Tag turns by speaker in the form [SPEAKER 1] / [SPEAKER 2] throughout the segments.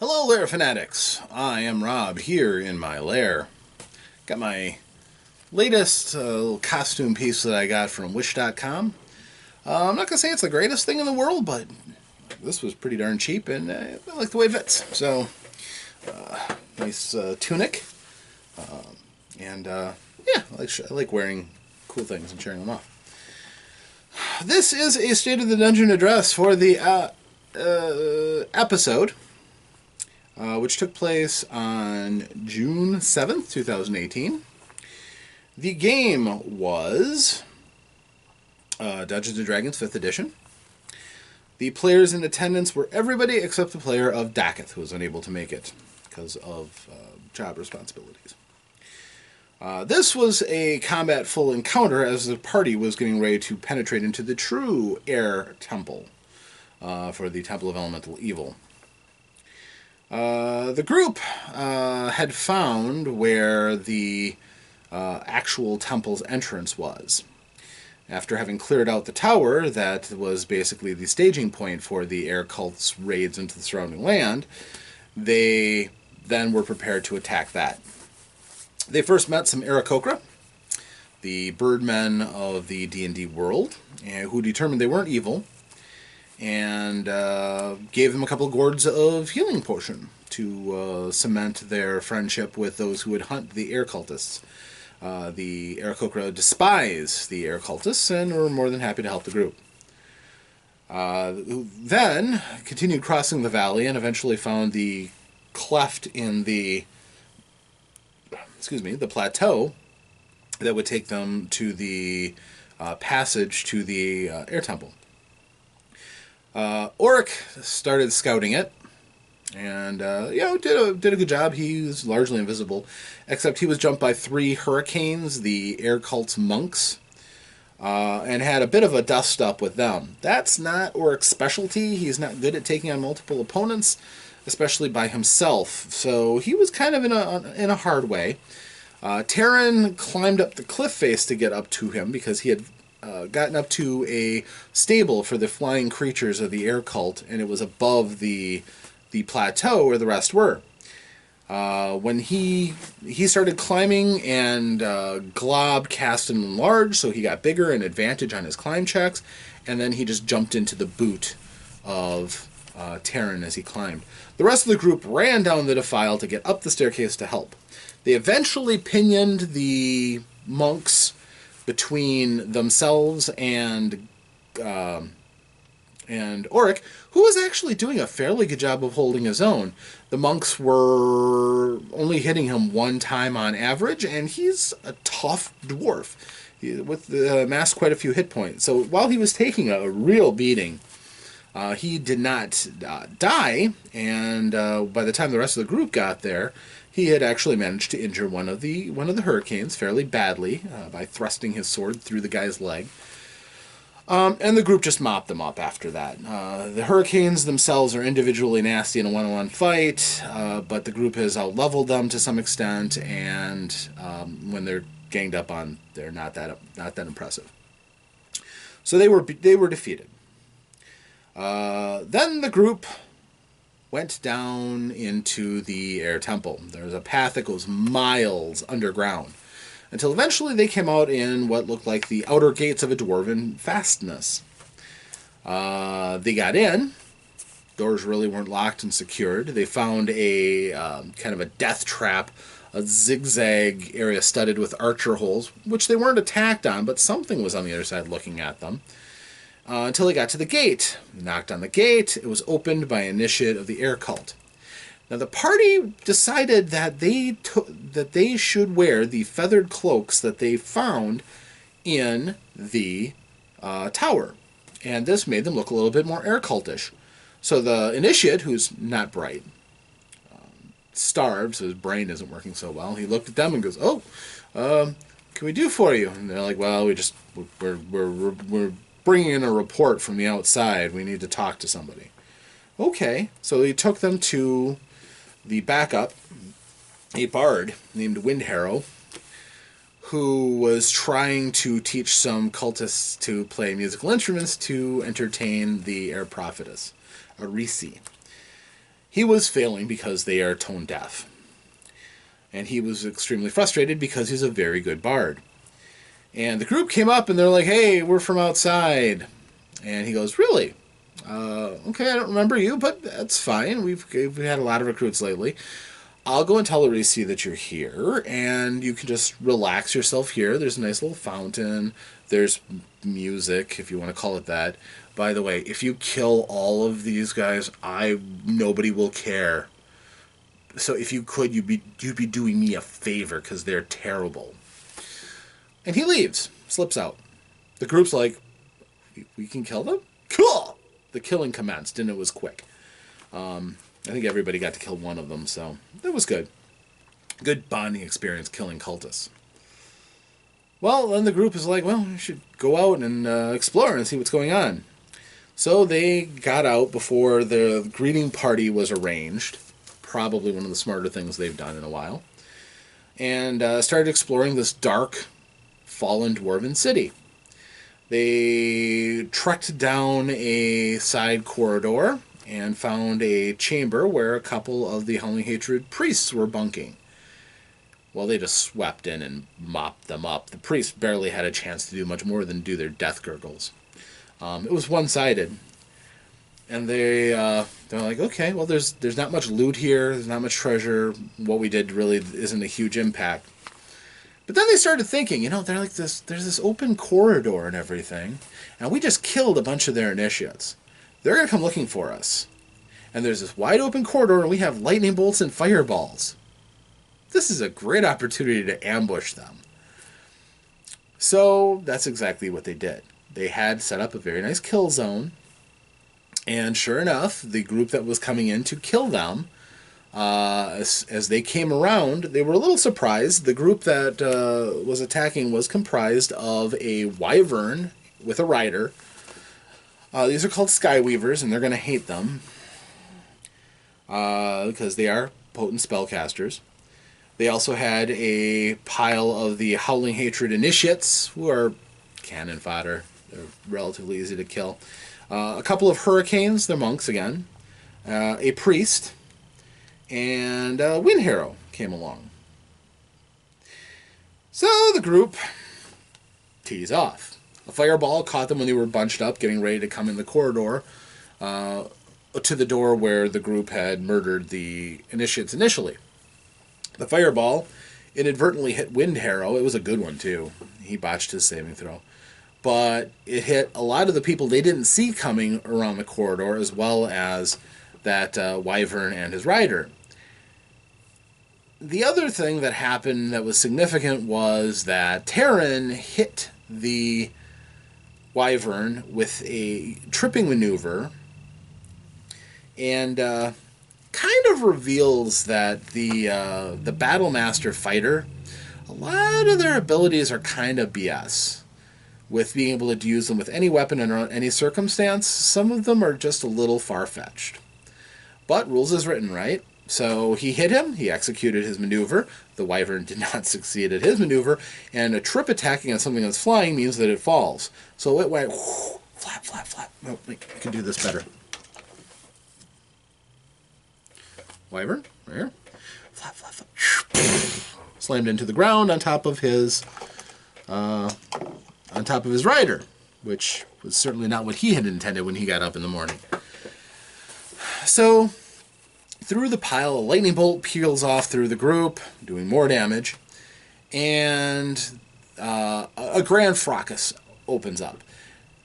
[SPEAKER 1] Hello, lair fanatics. I am Rob here in my lair. Got my latest little costume piece that I got from Wish.com. I'm not gonna say it's the greatest thing in the world, but this was pretty darn cheap, and I like the way it fits. So, nice tunic, and yeah, I like wearing cool things and showing them off. This is a State of the Dungeon address for the episode, which took place on June 7th, 2018. The game was Dungeons & Dragons 5th Edition. The players in attendance were everybody except the player of Dacketh, who was unable to make it because of job responsibilities. This was a combat full encounter as the party was getting ready to penetrate into the true air temple for the Temple of Elemental Evil. The group had found where the actual temple's entrance was. After having cleared out the tower that was basically the staging point for the air cult's raids into the surrounding land, they then were prepared to attack that. They first met some Aarakocra, the birdmen of the D&D world, who determined they weren't evil, and gave them a couple of gourds of healing potion to cement their friendship with those who would hunt the air cultists. The Aarakocra despise the air cultists and were more than happy to help the group. Then continued crossing the valley and eventually found the cleft in the plateau that would take them to the passage to the air temple. Auric started scouting it, and did a good job. He was largely invisible, except he was jumped by 3 hurricanes, the air cult's monks, and had a bit of a dust up with them. That's not Auric's specialty. He's not good at taking on multiple opponents, especially by himself. So he was kind of in a hard way. Terran climbed up the cliff face to get up to him because he had gotten up to a stable for the flying creatures of the air cult, and it was above the plateau where the rest were. When he started climbing, and Glob cast him enlarge, so he got bigger and advantage on his climb checks, and then he just jumped into the boot of Terran as he climbed. The rest of the group ran down the defile to get up the staircase to help. They eventually pinioned the monks between themselves and Auric, who was actually doing a fairly good job of holding his own. The monks were only hitting him 1 time on average, and he's a tough dwarf with amassed quite a few hit points. So while he was taking a real beating, he did not die, and by the time the rest of the group got there, he had actually managed to injure one of the hurricanes fairly badly by thrusting his sword through the guy's leg. And the group just mopped them up after that. The hurricanes themselves are individually nasty in a one-on-one fight, but the group has out-leveled them to some extent, and when they're ganged up on, they're not that impressive. So they were defeated. Then the group went down into the air temple. There's a path that goes miles underground, until eventually they came out in what looked like the outer gates of a dwarven fastness. They got in. Doors really weren't locked and secured. They found a kind of a death trap, a zigzag area studded with archer holes, which they weren't attacked on, but something was on the other side looking at them. Until they got to the gate. They knocked on the gate. It was opened by an initiate of the air cult. Now the party decided that they should wear the feathered cloaks that they found in the tower, and this made them look a little bit more air cultish. So the initiate, who's not bright, starved, so his brain isn't working so well, he looked at them and goes, "Oh, can we do for you?" And they're like, "Well, we're bringing in a report from the outside. We need to talk to somebody." Okay, so he took them to the backup, a bard named Windharrow, who was trying to teach some cultists to play musical instruments to entertain the air prophetess, Arisi. He was failing because they are tone deaf. And he was extremely frustrated because he's a very good bard. And the group came up and they're like, hey, we're from outside. And he goes, really? Okay, I don't remember you, but that's fine. We've had a lot of recruits lately. I'll go and tell Arisi that you're here, and you can just relax yourself here. There's a nice little fountain. There's music, if you want to call it that. By the way, if you kill all of these guys, nobody will care. So if you could, you'd be doing me a favor, because they're terrible. And he leaves, slips out. The group's like, we can kill them? Cool! The killing commenced, and it was quick. I think everybody got to kill one of them, so that was good. Good bonding experience killing cultists. Well, then the group is like, well, we should go out and explore and see what's going on. So they got out before the greeting party was arranged. Probably one of the smarter things they've done in a while. And started exploring this dark, fallen dwarven city. They trekked down a side corridor and found a chamber where a couple of the Howling Hatred priests were bunking. Well, they just swept in and mopped them up. The priests barely had a chance to do much more than do their death gurgles. It was one-sided. And they're like, okay, well, there's not much loot here. There's not much treasure. What we did really isn't a huge impact. But then they started thinking, they're like there's this open corridor and everything. And we just killed a bunch of their initiates. They're going to come looking for us. And there's this wide open corridor, and we have lightning bolts and fireballs. This is a great opportunity to ambush them. So that's exactly what they did. They had set up a very nice kill zone. And sure enough, the group that was coming in to kill them, as they came around, they were a little surprised. The group that was attacking was comprised of a wyvern with a rider. These are called Skyweavers, and they're going to hate them because they are potent spellcasters. They also had a pile of the Howling Hatred Initiates, who are cannon fodder. They're relatively easy to kill. A couple of Hurricanes, they're monks again. A priest, and a Wind Hero came along. So the group tees off. A fireball caught them when they were bunched up, getting ready to come in the corridor to the door where the group had murdered the initiates initially. The fireball inadvertently hit Wind Hero. It was a good one, too. He botched his saving throw. But it hit a lot of the people they didn't see coming around the corridor, as well as that wyvern and his rider. The other thing that happened that was significant was that Terran hit the wyvern with a tripping maneuver, and kind of reveals that the Battlemaster fighter, a lot of their abilities are kind of BS. With being able to use them with any weapon under any circumstance, some of them are just a little far-fetched. But rules is written, right? So he hit him, he executed his maneuver, the wyvern did not succeed at his maneuver, and a trip attacking on something that's flying means that it falls. So it went whoosh, flap, flap, flap. Oh, I can do this better. Wyvern, right here. Flap, flap, flap. Slammed into the ground on top of his rider, which was certainly not what he had intended when he got up in the morning. So through the pile, a lightning bolt peels off through the group, doing more damage, and a grand fracas opens up.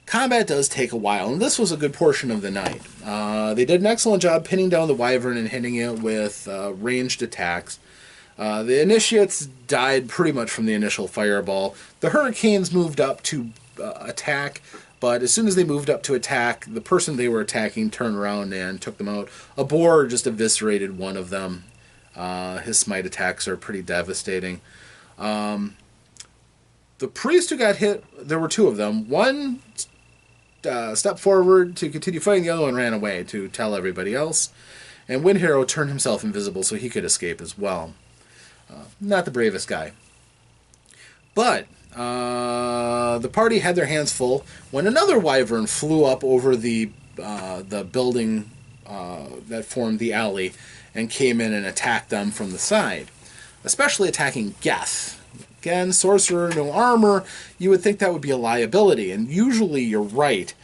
[SPEAKER 1] Combat does take a while, and this was a good portion of the night. They did an excellent job pinning down the wyvern and hitting it with ranged attacks. The initiates died pretty much from the initial fireball. The hurricanes moved up to attack, but as soon as they moved up to attack, the person they were attacking turned around and took them out. A boar just eviscerated one of them. His smite attacks are pretty devastating. The priest who got hit, there were two of them. One stepped forward to continue fighting, the other one ran away to tell everybody else. And Wind Hero turned himself invisible so he could escape as well. Not the bravest guy. But the party had their hands full when another wyvern flew up over the building that formed the alley and came in and attacked them from the side, especially attacking Geth. Again, sorcerer, no armor, you would think that would be a liability, and usually you're right.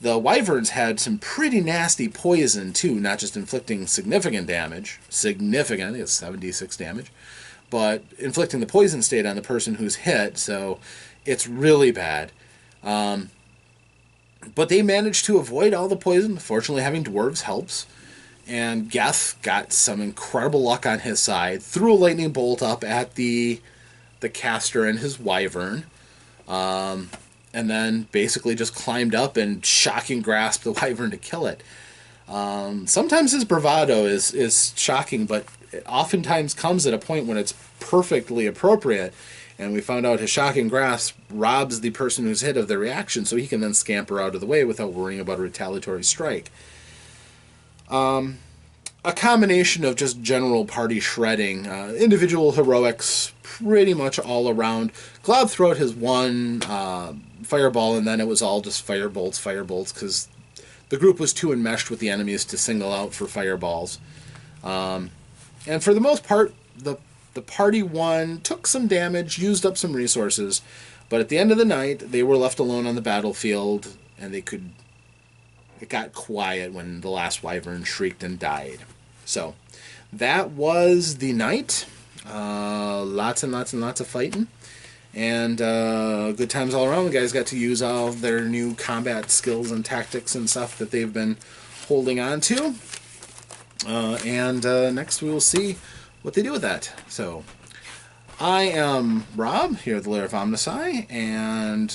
[SPEAKER 1] The wyverns had some pretty nasty poison too, not just inflicting significant damage, significant, it's 76 damage, but inflicting the poison state on the person who's hit, so it's really bad. But they managed to avoid all the poison. Fortunately, having dwarves helps. And Geth got some incredible luck on his side, threw a lightning bolt up at the caster and his wyvern, and then basically just climbed up and shocking grasped the wyvern to kill it. Sometimes his bravado is shocking, but it oftentimes comes at a point when it's perfectly appropriate. And we found out his shocking grasp robs the person who's hit of their reaction, so he can then scamper out of the way without worrying about a retaliatory strike. A combination of just general party shredding, individual heroics pretty much all around. Globthroat throat has one fireball, and then it was all just firebolts, because the group was too enmeshed with the enemies to single out for fireballs. And for the most part, the party won, took some damage, used up some resources, but at the end of the night, they were left alone on the battlefield, and it got quiet when the last wyvern shrieked and died. So, that was the night. Lots and lots and lots of fighting, and good times all around. The guys got to use all of their new combat skills and tactics and stuff that they've been holding on to. And next we will see what they do with that. So, I am Rob, here at the Lair of OmnusI, and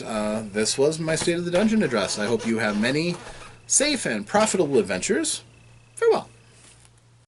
[SPEAKER 1] this was my State of the Dungeon address. I hope you have many safe and profitable adventures. Farewell.